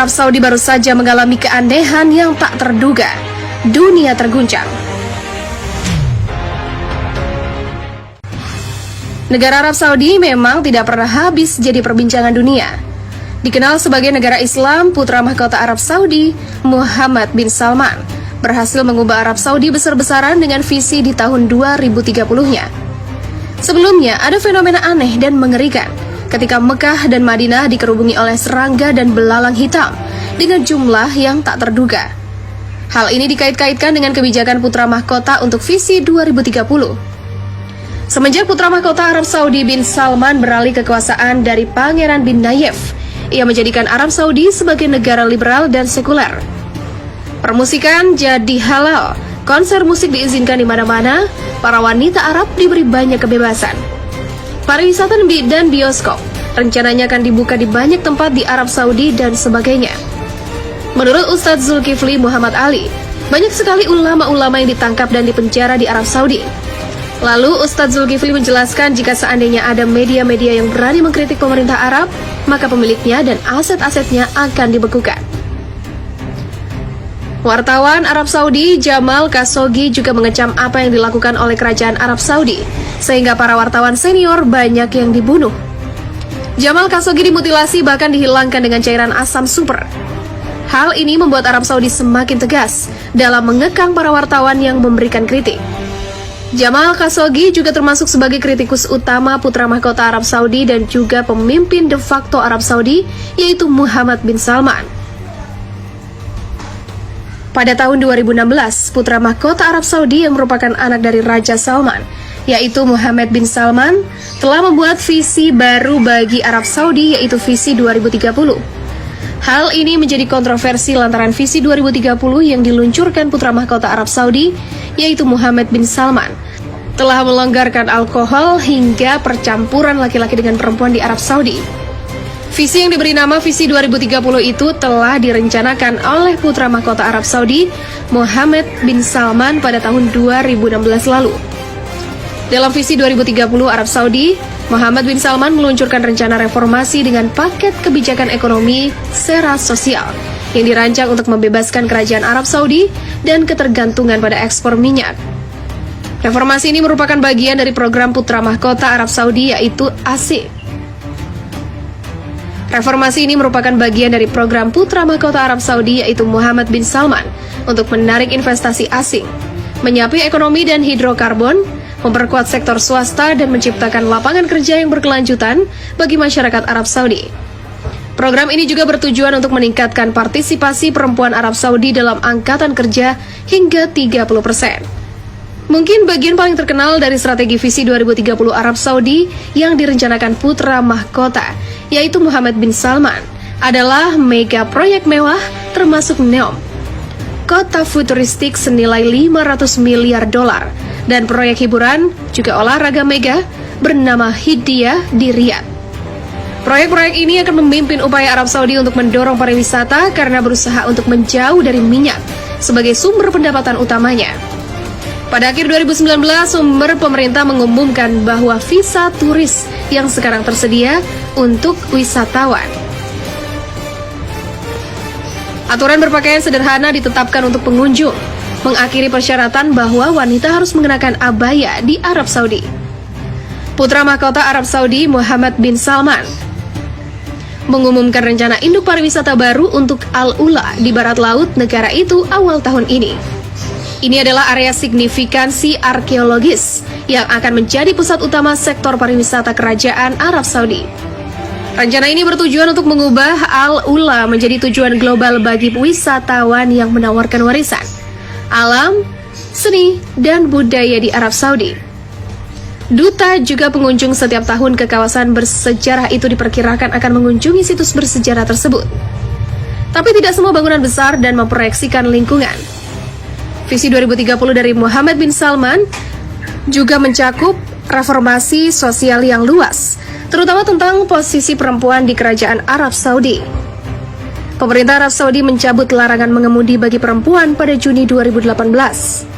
Arab Saudi baru saja mengalami keanehan yang tak terduga. Dunia terguncang. Negara Arab Saudi memang tidak pernah habis jadi perbincangan dunia. Dikenal sebagai negara Islam, putra mahkota Arab Saudi, Muhammad bin Salman, berhasil mengubah Arab Saudi besar-besaran dengan visi di tahun 2030-nya. Sebelumnya, ada fenomena aneh dan mengerikan ketika Mekah dan Madinah dikerubungi oleh serangga dan belalang hitam dengan jumlah yang tak terduga. Hal ini dikait-kaitkan dengan kebijakan putra mahkota untuk visi 2030. Semenjak putra mahkota Arab Saudi bin Salman beralih kekuasaan dari Pangeran bin Nayef, ia menjadikan Arab Saudi sebagai negara liberal dan sekuler. Permusikan jadi halal, konser musik diizinkan di mana-mana, para wanita Arab diberi banyak kebebasan. Pariwisata dan bioskop rencananya akan dibuka di banyak tempat di Arab Saudi dan sebagainya. Menurut Ustadz Zulkifli Muhammad Ali, banyak sekali ulama-ulama yang ditangkap dan dipenjara di Arab Saudi. Lalu Ustadz Zulkifli menjelaskan jika seandainya ada media-media yang berani mengkritik pemerintah Arab, maka pemiliknya dan aset-asetnya akan dibekukan. Wartawan Arab Saudi Jamal Khashoggi juga mengecam apa yang dilakukan oleh kerajaan Arab Saudi, sehingga para wartawan senior banyak yang dibunuh. Jamal Khashoggi dimutilasi bahkan dihilangkan dengan cairan asam super. Hal ini membuat Arab Saudi semakin tegas dalam mengekang para wartawan yang memberikan kritik. Jamal Khashoggi juga termasuk sebagai kritikus utama putra mahkota Arab Saudi dan juga pemimpin de facto Arab Saudi, yaitu Muhammad bin Salman. Pada tahun 2016, putra mahkota Arab Saudi yang merupakan anak dari Raja Salman, yaitu Muhammad bin Salman, telah membuat visi baru bagi Arab Saudi, yaitu visi 2030. Hal ini menjadi kontroversi lantaran visi 2030 yang diluncurkan putra mahkota Arab Saudi, yaitu Muhammad bin Salman, telah melonggarkan alkohol hingga percampuran laki-laki dengan perempuan di Arab Saudi. Visi yang diberi nama Visi 2030 itu telah direncanakan oleh putra mahkota Arab Saudi, Muhammad bin Salman pada tahun 2016 lalu. Dalam Visi 2030 Arab Saudi, Muhammad bin Salman meluncurkan rencana reformasi dengan paket kebijakan ekonomi sera sosial yang dirancang untuk membebaskan kerajaan Arab Saudi dan ketergantungan pada ekspor minyak. Reformasi ini merupakan bagian dari program putra mahkota Arab Saudi, yaitu ASI. Reformasi ini merupakan bagian dari program putra mahkota Arab Saudi, yaitu Muhammad bin Salman, untuk menarik investasi asing, menyapi ekonomi dan hidrokarbon, memperkuat sektor swasta, dan menciptakan lapangan kerja yang berkelanjutan bagi masyarakat Arab Saudi. Program ini juga bertujuan untuk meningkatkan partisipasi perempuan Arab Saudi dalam angkatan kerja hingga 30%. Mungkin bagian paling terkenal dari strategi Visi 2030 Arab Saudi yang direncanakan putra mahkota, yaitu Muhammad bin Salman, adalah mega proyek mewah termasuk NEOM, kota futuristik senilai 500 miliar dolar, dan proyek hiburan juga olahraga mega bernama Hidiyah di Riyadh. Proyek-proyek ini akan memimpin upaya Arab Saudi untuk mendorong pariwisata karena berusaha untuk menjauh dari minyak sebagai sumber pendapatan utamanya. Pada akhir 2019, sumber pemerintah mengumumkan bahwa visa turis yang sekarang tersedia untuk wisatawan. Aturan berpakaian sederhana ditetapkan untuk pengunjung, mengakhiri persyaratan bahwa wanita harus mengenakan abaya di Arab Saudi. Putra mahkota Arab Saudi Muhammad bin Salman mengumumkan rencana induk pariwisata baru untuk Al-Ula di barat laut negara itu awal tahun ini. Ini adalah area signifikansi arkeologis yang akan menjadi pusat utama sektor pariwisata kerajaan Arab Saudi. Rencana ini bertujuan untuk mengubah Al-Ula menjadi tujuan global bagi wisatawan yang menawarkan warisan, alam, seni, dan budaya di Arab Saudi. Duta juga pengunjung setiap tahun ke kawasan bersejarah itu diperkirakan akan mengunjungi situs bersejarah tersebut. Tapi tidak semua bangunan besar dan memproyeksikan lingkungan. Visi 2030 dari Muhammad bin Salman juga mencakup reformasi sosial yang luas, terutama tentang posisi perempuan di kerajaan Arab Saudi. Pemerintah Arab Saudi mencabut larangan mengemudi bagi perempuan pada Juni 2018.